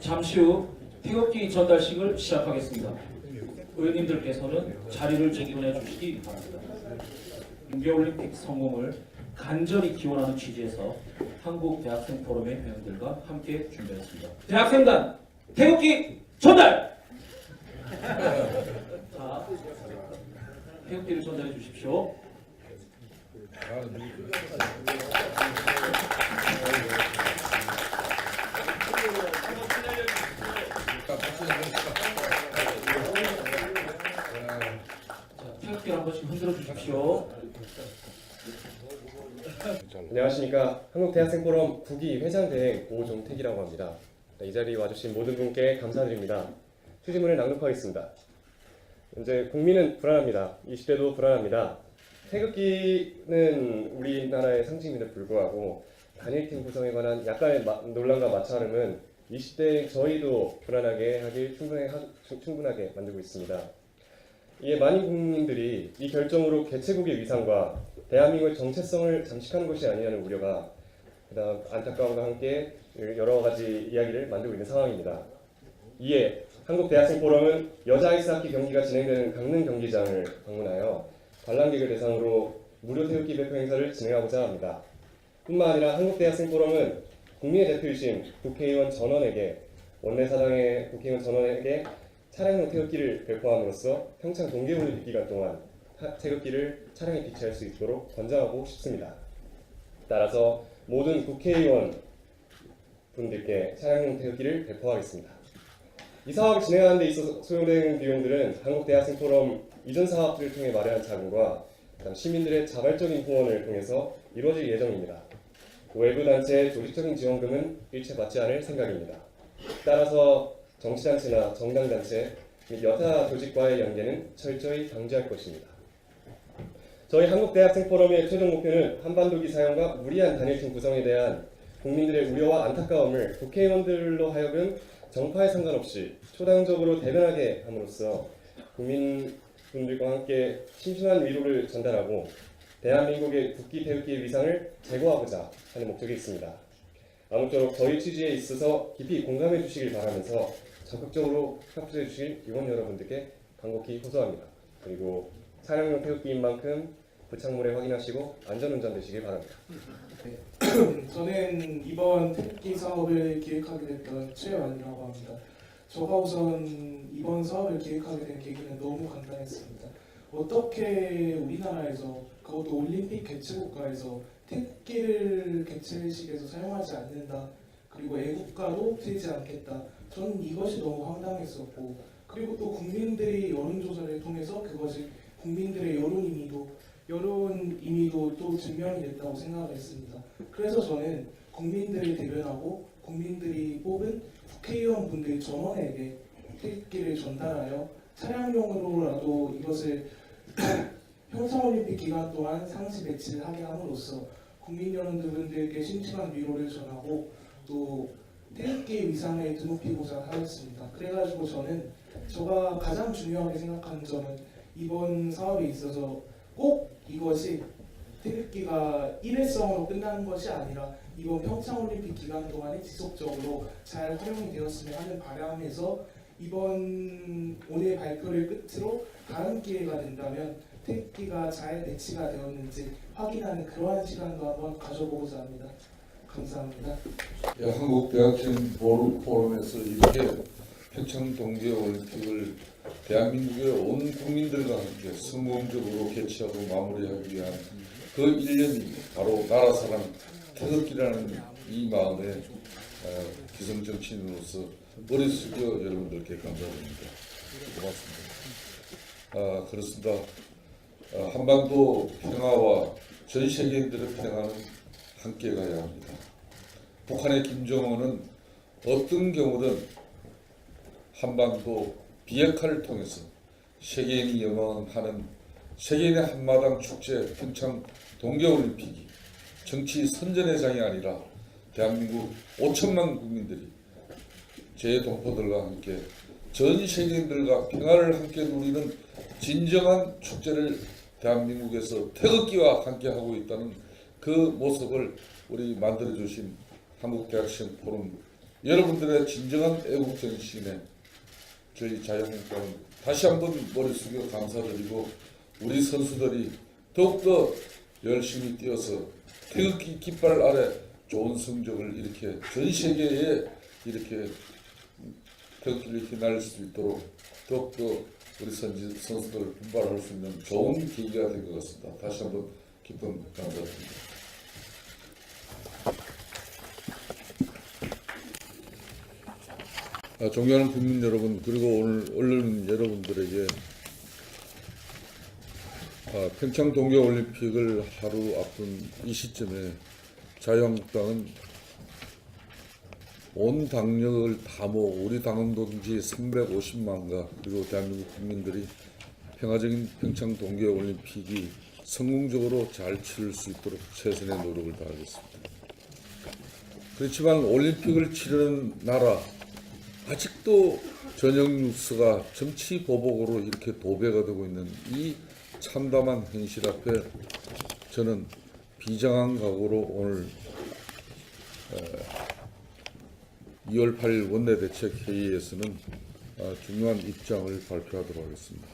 잠시 후 태극기 전달식을 시작하겠습니다. 의원님들께서는 자리를 재기원해 주시기 바랍니다. 동계올림픽 성공을 간절히 기원하는 취지에서 한국대학생 포럼의 회원들과 함께 준비했습니다. 대학생단 태극기 전달! 자, 태극기를 전달해 주십시오. 자, 태극기를 한 번씩 흔들어 주십시오. 안녕하십니까. 한국대학생포럼 9기 회장대행 오종택이라고 합니다. 이 자리에 와주신 모든 분께 감사드립니다. 추진문을 낭독하겠습니다. 현재 국민은 불안합니다. 이 시대도 불안합니다. 태극기는 우리나라의 상징임에도 불구하고 단일팀 구성에 관한 약간의 논란과 마찰음은 이 시대의 저희도 불안하게 하길 충분하게 만들고 있습니다. 이에 많은 국민들이 이 결정으로 개최국의 위상과 대한민국의 정체성을 잠식하는 것이 아니냐는 우려가 그다음 안타까움과 함께 여러 가지 이야기를 만들고 있는 상황입니다. 이에 한국대학생포럼은 여자 아이스하키 경기가 진행되는 강릉 경기장을 방문하여 관람객을 대상으로 무료 태극기 배포 행사를 진행하고자 합니다. 뿐만 아니라 한국대학생포럼은 국민의 대표이신 국회의원 전원에게 원내사당의 국회의원 전원에게 차량용 태극기를 배포함으로써 평창 동계올림픽 기간 동안 태극기를 차량에 비치할 수 있도록 권장하고 싶습니다. 따라서 모든 국회의원 분들께 차량용 태극기를 배포하겠습니다. 이 사업을 진행하는 데 있어서 소요되는 비용들은 한국대학생포럼 이전 사업들을 통해 마련한 자금과 시민들의 자발적인 후원을 통해서 이루어질 예정입니다. 외부 단체의 조직적인 지원금은 일체 받지 않을 생각입니다. 따라서 정치단체나 정당단체 및 여타 조직과의 연계는 철저히 방지할 것입니다. 저희 한국대학생포럼의 최종 목표는 한반도기 사용과 무리한 단일팀 구성에 대한 국민들의 우려와 안타까움을 국회의원들로 하여금 정파에 상관없이 초당적으로 대변하게 함으로써 국민분들과 함께 심심한 위로를 전달하고 대한민국의 국기 태극기의 위상을 제고하고자 하는 목적이 있습니다. 아무쪼록 저희 취지에 있어서 깊이 공감해 주시길 바라면서 적극적으로 협조해 주실 의원 여러분들께 간곡히 호소합니다. 그리고 차량용 태극기인 만큼 부착물에 확인하시고 안전운전 되시길 바랍니다. 저는 이번 태극기 사업을 기획하게 됐던 최완이라고 합니다. 저가 우선 이번 사업을 기획하게 된 계기는 너무 간단했습니다. 어떻게 우리나라에서 그것도 올림픽 개최국가에서 태극기를 개최식에서 사용하지 않는다. 그리고 애국가도 되지 않겠다. 저는 이것이 너무 황당했었고 그리고 또 국민들의 여론조사를 통해서 그것이 국민들의 여론 이미도 또 증명이 됐다고 생각했습니다. 그래서 저는 국민들을 대변하고 국민들이 뽑은 국회의원분들 전원에게 태극기를 전달하여 차량용으로라도 이것을 평창올림픽 기간 동안 상시 배치를 하게 함으로써 국민 여러분들께 심심한 위로를 전하고 또 태극기의 위상을 드높이고자 하였습니다. 그래가지고 저는 제가 가장 중요하게 생각하는 점은 이번 사업에 있어서 꼭 이것이 태극기가 일회성으로 끝나는 것이 아니라 이번 평창올림픽 기간 동안에 지속적으로 잘 활용이 되었으면 하는 바람에서 이번 오늘 발표를 끝으로 다음 기회가 된다면 태극기가 잘 배치가 되었는지 확인하는 그러한 시간도 한번 가져보고자 합니다. 감사합니다. 한국대학생 포럼에서 이렇게 평창 동계올림픽을 대한민국의 온 국민들과 함께 성공적으로 개최하고 마무리하기 위한 그 일념이 바로 나라사랑 태극기라는 이 마음에 기성정치인으로서 머리 숙여 여러분들께 감사드립니다. 고맙습니다. 그렇습니다. 한반도 평화와 전 세계인들의 평화는 함께 가야 합니다. 북한의 김정은은 어떤 경우든 한반도 비핵화를 통해서 세계인이 염원하는 세계인의 한마당 축제 평창 동계올림픽이 정치 선전회장이 아니라 대한민국 5천만 국민들이 제 동포들과 함께 전 세계인들과 평화를 함께 누리는 진정한 축제를 대한민국에서 태극기와 함께 하고 있다는 그 모습을 우리 만들어주신 한국대학생 포럼 여러분들의 진정한 애국 정신에 저희 자유한국당은 다시 한번 머리 숙여 감사드리고 우리 선수들이 더욱더 열심히 뛰어서 태극기 깃발 아래 좋은 성적을 이렇게 전 세계에 이렇게 태극기를 휘날릴 수 있도록 더욱더 우리 선수들을 분발할 수 있는 좋은 계기가 된 것 같습니다. 다시 한번 깊은 감사드립니다. 존경하는 국민 여러분, 그리고 오늘 언론 여러분들에게 평창 동계올림픽을 하루 앞둔 이 시점에 자유한국당은 온 당력을 다 모아 우리 당원 동지 350만과 그리고 대한민국 국민들이 평화적인 평창 동계올림픽이 성공적으로 잘 치를 수 있도록 최선의 노력을 다하겠습니다. 그렇지만 올림픽을 치르는 나라 아직도 저녁 뉴스가 정치 보복으로 이렇게 도배가 되고 있는 이 참담한 현실 앞에 저는 비장한 각오로 오늘 2월 8일 원내대책회의에서는 중요한 입장을 발표하도록 하겠습니다.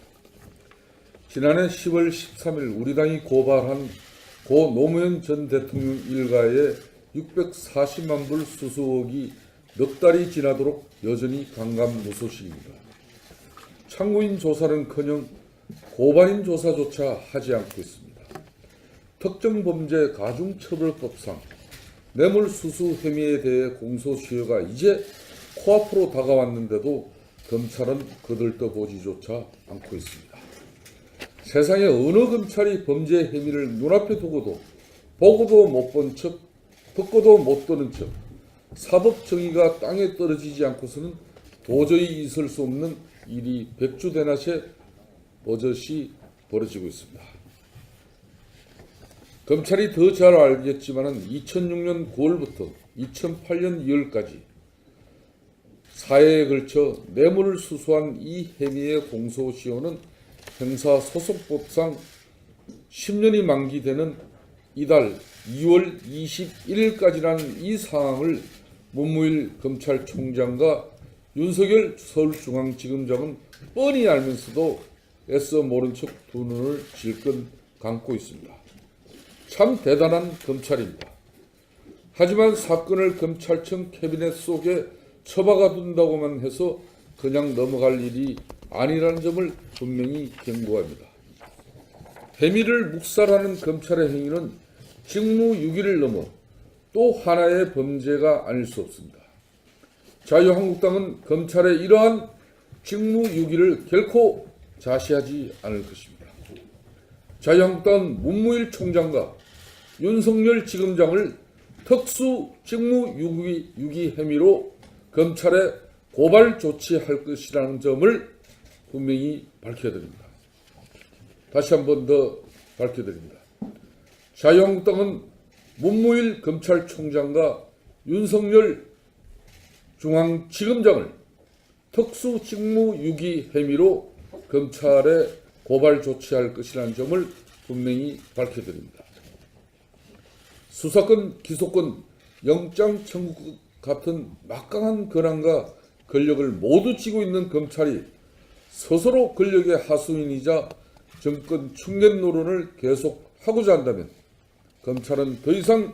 지난해 10월 13일 우리 당이 고발한 고 노무현 전 대통령 일가의 640만 불 수수 의혹이 넉 달이 지나도록 여전히 강감무소식입니다. 참고인 조사는커녕 고발인 조사조차 하지 않고 있습니다. 특정범죄 가중처벌법상 뇌물수수 혐의에 대해 공소시효가 이제 코앞으로 다가왔는데도 검찰은 거들떠보지조차 않고 있습니다. 세상에 어느 검찰이 범죄 혐의를 눈앞에 두고도 보고도 못 본 척, 듣고도 못 듣는 척, 사법 정의가 땅에 떨어지지 않고서는 도저히 있을 수 없는 일이 백주대낮에 버젓이 벌어지고 있습니다. 검찰이 더 잘 알겠지만 2006년 9월부터 2008년 2월까지 4회에 걸쳐 뇌물을 수수한 이 혐의의 공소시효는 형사소송법상 10년이 만기되는 이달 2월 21일까지라는 이 상황을 문무일 검찰총장과 윤석열 서울중앙지검장은 뻔히 알면서도 애써 모른 척 두 눈을 질끈 감고 있습니다. 참 대단한 검찰입니다. 하지만 사건을 검찰청 캐비넷 속에 처박아 둔다고만 해서 그냥 넘어갈 일이 아니라는 점을 분명히 경고합니다. 혐의를 묵살하는 검찰의 행위는 직무유기를 넘어 또 하나의 범죄가 아닐 수 없습니다. 자유한국당은 검찰의 이러한 직무유기를 결코 자시하지 않을 것입니다. 자유한국당은 문무일 총장과 윤석열 지검장을 특수 직무유기 혐의로 검찰에 고발 조치할 것이라는 점을 분명히 밝혀드립니다. 다시 한 번 더 밝혀드립니다. 자유한국당은 문무일 검찰총장과 윤석열 중앙지검장을 특수 직무유기 혐의로 검찰에 고발 조치할 것이라는 점을 분명히 밝혀드립니다. 수사권, 기소권, 영장 청구 같은 막강한 권한과 권력을 모두 쥐고 있는 검찰이 스스로 권력의 하수인이자 정권 충견 노론을 계속하고자 한다면 검찰은 더 이상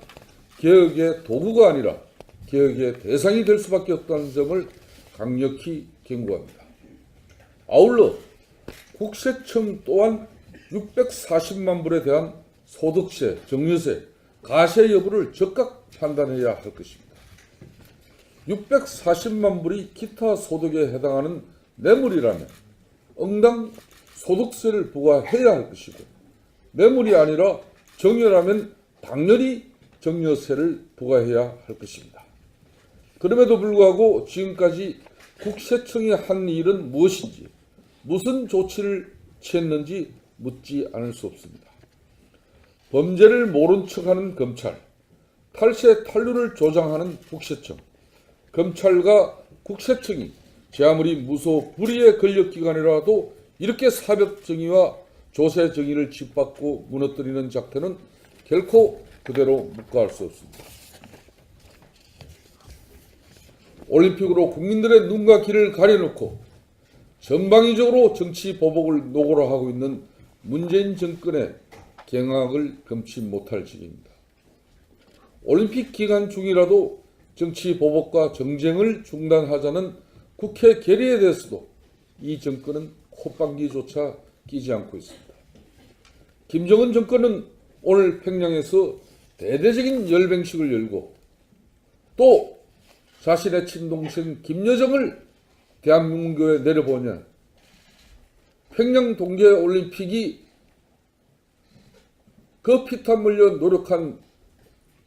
개혁의 도구가 아니라 개혁의 대상이 될 수밖에 없다는 점을 강력히 경고합니다. 아울러 국세청 또한 640만 불에 대한 소득세, 증여세, 가세 여부를 즉각 판단해야 할 것입니다. 640만 불이 기타 소득에 해당하는 뇌물이라면 응당 소득세를 부과해야 할 것이고 뇌물이 아니라 증여라면 당연히 증여세를 부과해야 할 것입니다. 그럼에도 불구하고 지금까지 국세청이 한 일은 무엇인지 무슨 조치를 취했는지 묻지 않을 수 없습니다. 범죄를 모른 척하는 검찰, 탈세 탈루를 조장하는 국세청, 검찰과 국세청이 제 아무리 무소 불위의 권력기관이라도 이렇게 사법정의와 조세정의를 짓밟고 무너뜨리는 작태는 결코 그대로 묵과할 수 없습니다. 올림픽으로 국민들의 눈과 귀를 가려놓고 전방위적으로 정치 보복을 노고로 하고 있는 문재인 정권의 경악을 금치 못할 지경입니다. 올림픽 기간 중이라도 정치 보복과 정쟁을 중단하자는 국회 결의에 대해서도 이 정권은 콧방귀조차 끼지 않고 있습니다. 김정은 정권은 오늘 평양에서 대대적인 열병식을 열고 또 자신의 친동생 김여정을 대한민국에 내려보냐, 평양 동계올림픽이 그 피땀 흘려 노력한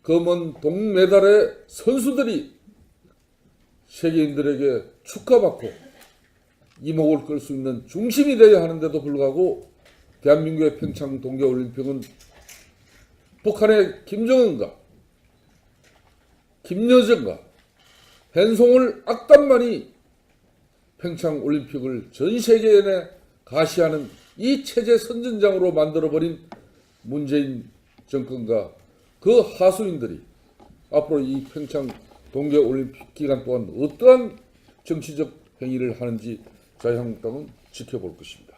검은 동메달의 선수들이 세계인들에게 축하받고 이목을 끌 수 있는 중심이 되어야 하는데도 불구하고 대한민국의 평창 동계올림픽은 북한의 김정은과 김여정과 헨송을 악단만이 평창올림픽을 전 세계에 가시하는 이 체제 선전장으로 만들어버린 문재인 정권과 그 하수인들이 앞으로 이 평창 동계올림픽 기간 동안 어떠한 정치적 행위를 하는지 자유한국당은 지켜볼 것입니다.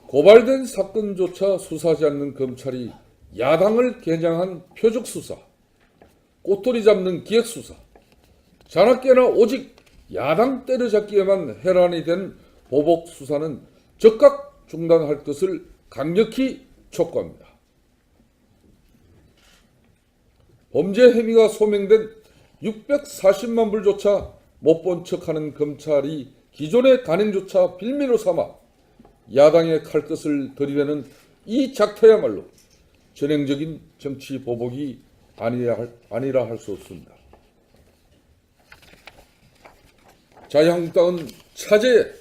고발된 사건조차 수사하지 않는 검찰이 야당을 겨냥한 표적수사, 꼬투리 잡는 기획수사, 자나깨나 오직 야당 때려잡기에만 해란이 된 보복수사는 즉각 중단할 것을 강력히 촉구합니다. 범죄 혐의가 소명된 640만 불조차 못 본 척하는 검찰이 기존의 간행조차 빌미로 삼아 야당의 칼끝을 들이대는 이 작태야말로 전형적인 정치 보복이 아니라 할 수 없습니다. 자유한국당은 차제에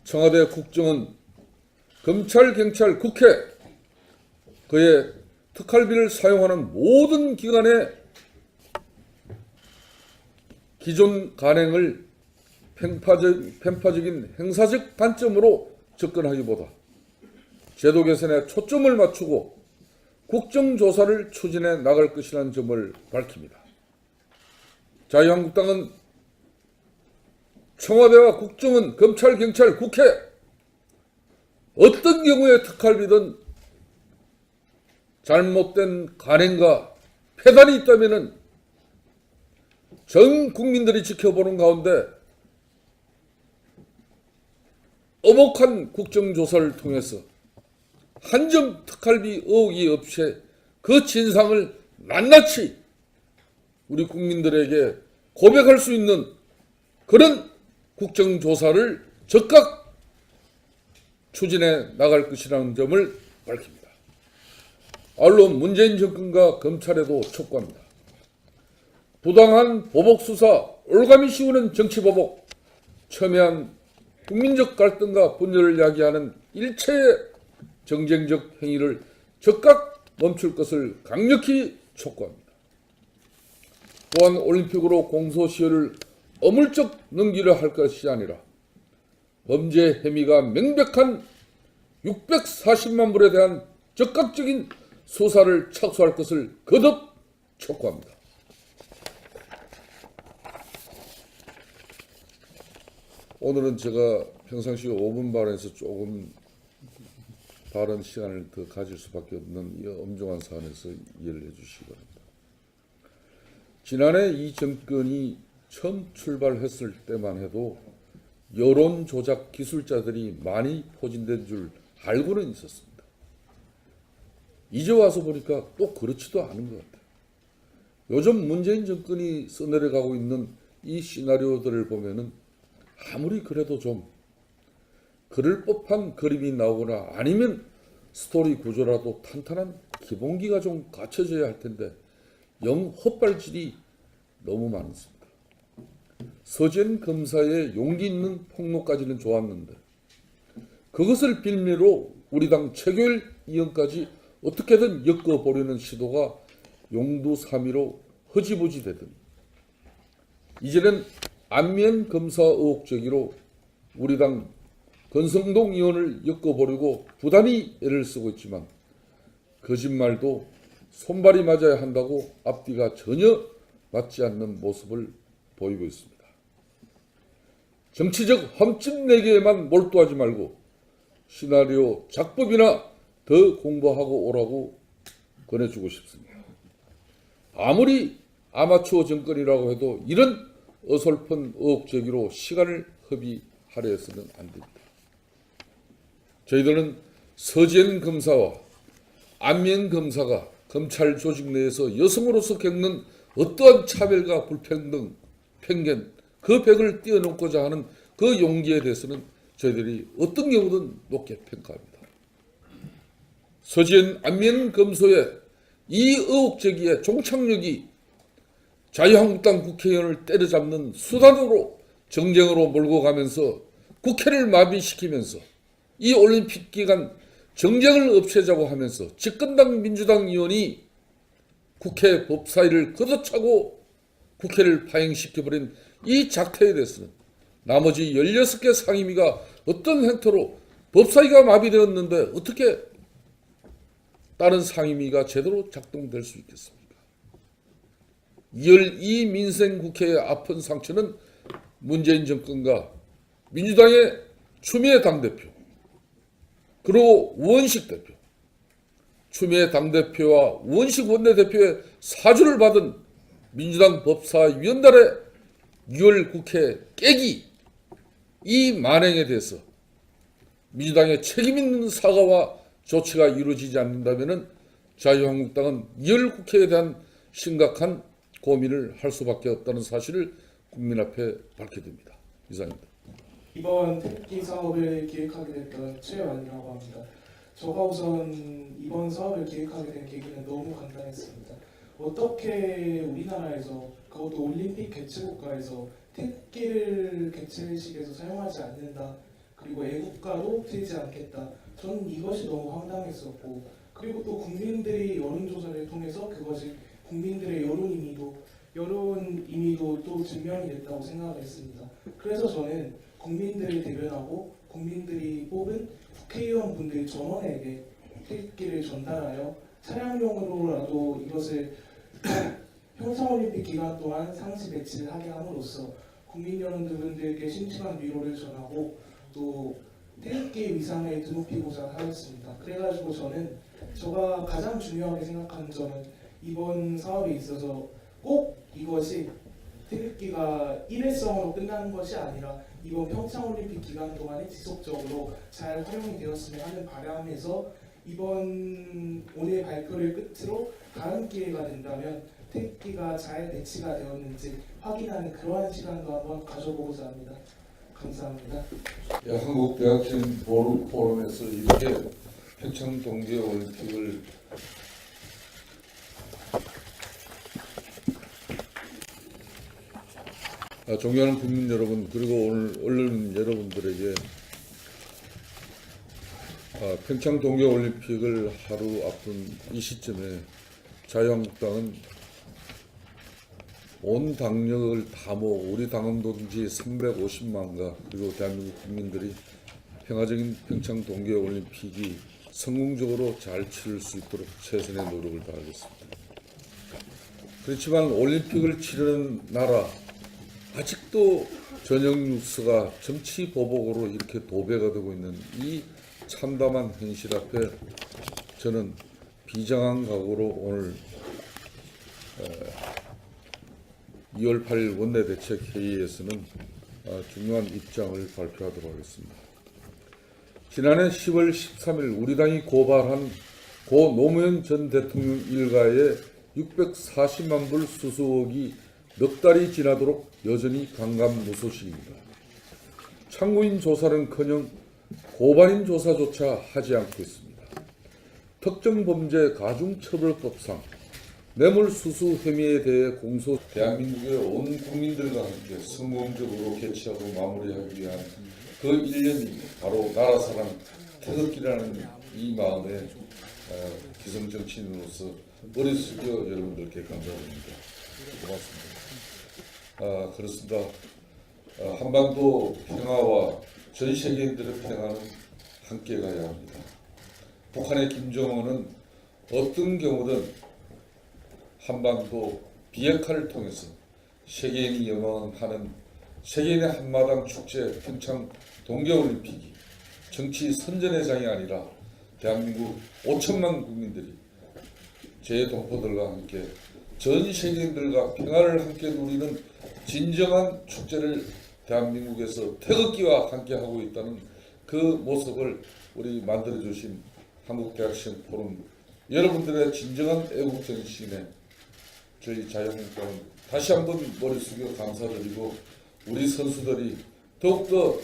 청와대 국정원, 검찰, 경찰, 국회, 그의 특활비를 사용하는 모든 기관의 기존 간행을 편파적인 행사적 관점으로 접근하기보다 제도 개선에 초점을 맞추고 국정조사를 추진해 나갈 것이라는 점을 밝힙니다. 자유한국당은 청와대와 국정원, 검찰, 경찰, 국회 어떤 경우에 특활비든 잘못된 간행과 폐단이 있다면 전 국민들이 지켜보는 가운데 엄혹한 국정조사를 통해서 한 점 특활비 의혹이 없이 그 진상을 낱낱이 우리 국민들에게 고백할 수 있는 그런 국정조사를 즉각 추진해 나갈 것이라는 점을 밝힙니다. 아울러 문재인 정권과 검찰에도 촉구합니다. 부당한 보복수사, 올가미 씌우는 정치보복, 첨예한 국민적 갈등과 분열을 야기하는 일체의 정쟁적 행위를 즉각 멈출 것을 강력히 촉구합니다. 또한 올림픽으로 공소시효를 어물쩍 넘기려 할 것이 아니라 범죄 혐의가 명백한 640만 불에 대한 적극적인 수사를 착수할 것을 거듭 촉구합니다. 오늘은 제가 평상시 5분 발언에서 조금 발언 시간을 더 가질 수밖에 없는 이 엄중한 사안에서 이해를 해주시기 바랍니다. 지난해 이 정권이 처음 출발했을 때만 해도 여론 조작 기술자들이 많이 포진된 줄 알고는 있었습니다. 이제 와서 보니까 또 그렇지도 않은 것 같아요. 요즘 문재인 정권이 써내려가고 있는 이 시나리오들을 보면은 아무리 그래도 좀 그럴 법한 그림이 나오거나 아니면 스토리 구조라도 탄탄한 기본기가 좀 갖춰져야 할 텐데 영 헛발질이 너무 많습니다. 서지현 검사의 용기 있는 폭로까지는 좋았는데 그것을 빌미로 우리 당 최고일 의원까지 어떻게든 엮어보려는 시도가 용두사미로 허지부지 되더니 이제는 안면 검사 의혹 제기로 우리 당 권성동 의원을 엮어보려고 부단히 애를 쓰고 있지만 거짓말도 손발이 맞아야 한다고 앞뒤가 전혀 맞지 않는 모습을 보이고 있습니다. 정치적 험집내기에만 몰두하지 말고 시나리오 작법이나 더 공부하고 오라고 권해주고 싶습니다. 아무리 아마추어 정권이라고 해도 이런 어설픈 의혹 제기로 시간을 허비하려 해서는 안 됩니다. 저희들은 서지현 검사와 안면 검사가 검찰 조직 내에서 여성으로서 겪는 어떠한 차별과 불평등, 편견, 그 벽을 뛰어넘고자 하는 그 용기에 대해서는 저희들이 어떤 경우든 높게 평가합니다. 서지현 안면 검소의 이 의혹 제기의 종착역이 자유한국당 국회의원을 때려잡는 수단으로 정쟁으로 몰고 가면서 국회를 마비시키면서 이 올림픽 기간 정쟁을 없애자고 하면서 집권당 민주당 의원이 국회 법사위를 걷어차고 국회를 파행시켜버린 이 작태에 대해서는 나머지 16개 상임위가 어떤 행태로 법사위가 마비되었는데 어떻게 다른 상임위가 제대로 작동될 수 있겠습니까? 이 민생 국회의 아픈 상처는 문재인 정권과 민주당의 추미애 당대표 그리고 우원식 대표, 추미애 당대표와 우원식 원내대표의 사주를 받은 민주당 법사위원단의 6월 국회 깨기 이 만행에 대해서 민주당의 책임 있는 사과와 조치가 이루어지지 않는다면 자유한국당은 2월 국회에 대한 심각한 고민을 할 수밖에 없다는 사실을 국민 앞에 밝게 됩니다. 이상입니다. 이번 태극기 사업을 기획하게 됐던 최완이라고 합니다. 저가 우선 이번 사업을 기획하게 된 계기는 너무 간단했습니다. 어떻게 우리나라에서 그것도 올림픽 개최국가에서 태극기를 개최식에서 사용하지 않는다. 그리고 애국가도 틀지 않겠다. 저는 이것이 너무 황당했었고 그리고 또 국민들의 여론조사를 통해서 그것이 국민들의 여론 이미도 또 증명이 됐다고 생각을 했습니다. 그래서 저는 국민들을 대변하고 국민들이 뽑은 국회의원분들 전원에게 태극기를 전달하여 차량용으로라도 이것을 평창올림픽 기간 동안 상시 배치를 하게 함으로써 국민 여러분들께 심심한 위로를 전하고 또 태극기 위상을 드높이고자 하였습니다. 그래가지고 제가 가장 중요하게 생각하는 점은 이번 사업에 있어서 꼭 이것이 태극기가 일회성으로 끝나는 것이 아니라 이번 평창올림픽 기간 동안에 지속적으로 잘 활용이 되었으면 하는 바람에서 오늘 발표를 끝으로 다음 기회가 된다면 태극기가 잘 배치가 되었는지 확인하는 그러한 시간도 한번 가져보고자 합니다. 감사합니다. 한국 대학생 포럼에서 이렇게 평창 동계올림픽을 존경하는 국민 여러분 그리고 오늘 언론 여러분들에게 평창 동계올림픽을 하루 앞둔 이 시점에 자유한국당은 온 당력을 다 모아 우리 당원 동지 350만가 그리고 대한민국 국민들이 평화적인 평창 동계올림픽이 성공적으로 잘 치를 수 있도록 최선의 노력을 다하겠습니다. 그렇지만 올림픽을 치르는 나라 아직도 전역 뉴스가 정치 보복으로 이렇게 도배가 되고 있는 이 참담한 현실 앞에 저는 비장한 각오로 오늘 2월 8일 원내대책회의에서는 중요한 입장을 발표하도록 하겠습니다. 지난해 10월 13일 우리 당이 고발한 고 노무현 전 대통령 일가의 640만 불 수수 의혹이 넉 달이 지나도록 여전히 강감무소식입니다. 참고인 조사는커녕 고발인 조사조차 하지 않고 있습니다. 특정범죄 가중처벌법상 뇌물수수 혐의에 대해 공소 대한민국의 온 국민들과 함께 성공적으로 개최하고 마무리하기 위한 그 일념이 바로 나라사랑 태극기라는 이 마음에 기성정치인으로서 머리 숙여 여러분들께 감사드립니다. 고맙습니다. 그렇습니다. 한반도 평화와 전 세계인들의 평화는 함께 가야 합니다. 북한의 김정은은 어떤 경우든 한반도 비핵화를 통해서 세계인이 열망하는 세계인의 한마당 축제 평창 동계올림픽이 정치 선전회장이 아니라 대한민국 5천만 국민들이 제동포들과 함께 전 세계인들과 평화를 함께 누리는 진정한 축제를 대한민국에서 태극기와 함께 하고 있다는 그 모습을 우리 만들어 주신 한국대학생 포럼 여러분들의 진정한 애국 정신에 저희 자유한국당은 다시 한번 머리 숙여 감사드리고 우리 선수들이 더욱더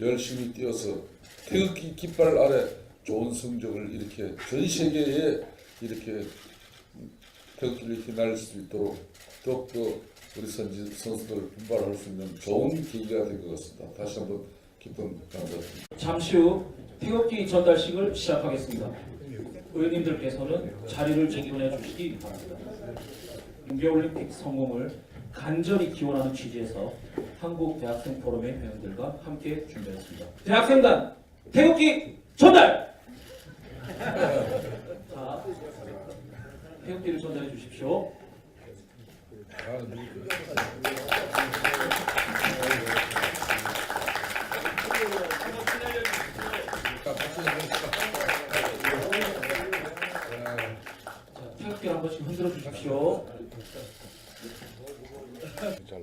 열심히 뛰어서 태극기 깃발 아래 좋은 성적을 이렇게 전 세계에 이렇게 태극기를 휘날릴 수 있도록 더욱더 우리 선수들 분발할 수 있는 좋은 계기가 된 것 같습니다. 다시 한번 깊은 감사드립니다. 잠시 후 태극기 전달식을 시작하겠습니다. 의원님들께서는 자리를 정돈해 주시기 바랍니다. 동계올림픽 성공을 간절히 기원하는 취지에서 한국대학생 포럼의 회원들과 함께 준비했습니다. 대학생단 태극기 전달! 자, 태극기를 전달해 주십시오. 자, 태극기를 한 번씩 흔들어 주십시오.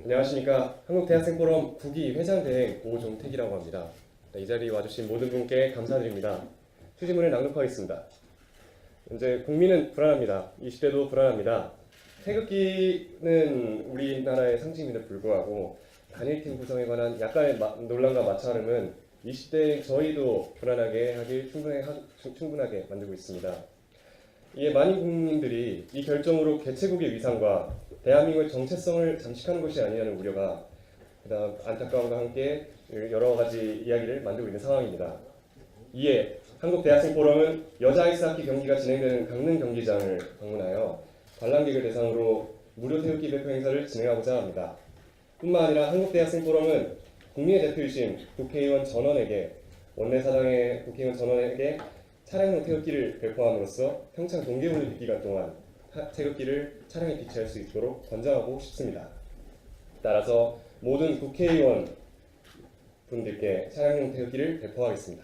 안녕하십니까. 한국대학생포럼 9기 회장대행 오종택이라고 합니다. 이 자리에 와주신 모든 분께 감사드립니다. 추진문을 낭독하겠습니다. 현재 국민은 불안합니다. 20대도 불안합니다. 태극기는 우리나라의 상징임에도 불구하고 단일팀 구성에 관한 약간의 논란과 마찰음은 20대 저희도 불안하게 하길 충분하게 만들고 있습니다. 이에 많은 국민들이 이 결정으로 개최국의 위상과 대한민국의 정체성을 잠식하는 것이 아니냐는 우려가 그다음 안타까움과 함께 여러 가지 이야기를 만들고 있는 상황입니다. 이에 한국대학생포럼은 여자 아이스하키 경기가 진행되는 강릉 경기장을 방문하여 관람객을 대상으로 무료 태극기 배포 행사를 진행하고자 합니다. 뿐만 아니라 한국대학생포럼은 국민의 대표이신 국회의원 전원에게 원내사당의 국회의원 전원에게 차량용 태극기를 배포함으로써 평창 동계올림픽 기간 동안 태극기를 차량에 비치할 수 있도록 권장하고 싶습니다. 따라서 모든 국회의원 분들께 차량용 태극기를 배포하겠습니다.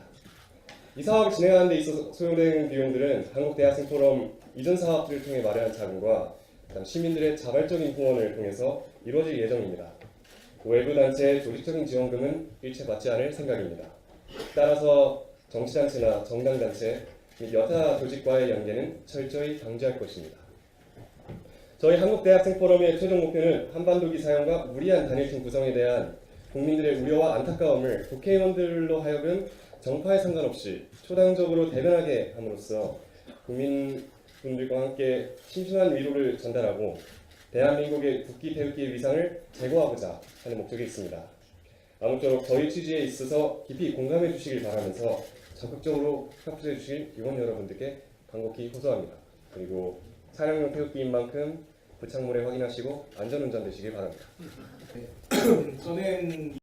이 사업을 진행하는 데 있어서 소요되는 비용들은 한국대학생포럼 이전 사업들을 통해 마련한 자금과 시민들의 자발적인 후원을 통해서 이루어질 예정입니다. 외부 단체의 조직적인 지원금은 일체 받지 않을 생각입니다. 따라서 정치단체나 정당단체 및 여타 조직과의 연계는 철저히 방지할 것입니다. 저희 한국대학생포럼의 최종 목표는 한반도기 사용과 무리한 단일팀 구성에 대한 국민들의 우려와 안타까움을 국회의원들로 하여금 정파에 상관없이 초당적으로 대변하게 함으로써 국민분들과 함께 심심한 위로를 전달하고 대한민국의 국기 태극기의 위상을 제고하고자 하는 목적이 있습니다. 아무쪼록 저희 취지에 있어서 깊이 공감해 주시길 바라면서 적극적으로 협조해 주실 의원 여러분들께 간곡히 호소합니다. 그리고 차량용 태극기인 만큼 부착물에 확인하시고 안전운전 되시길 바랍니다. 저는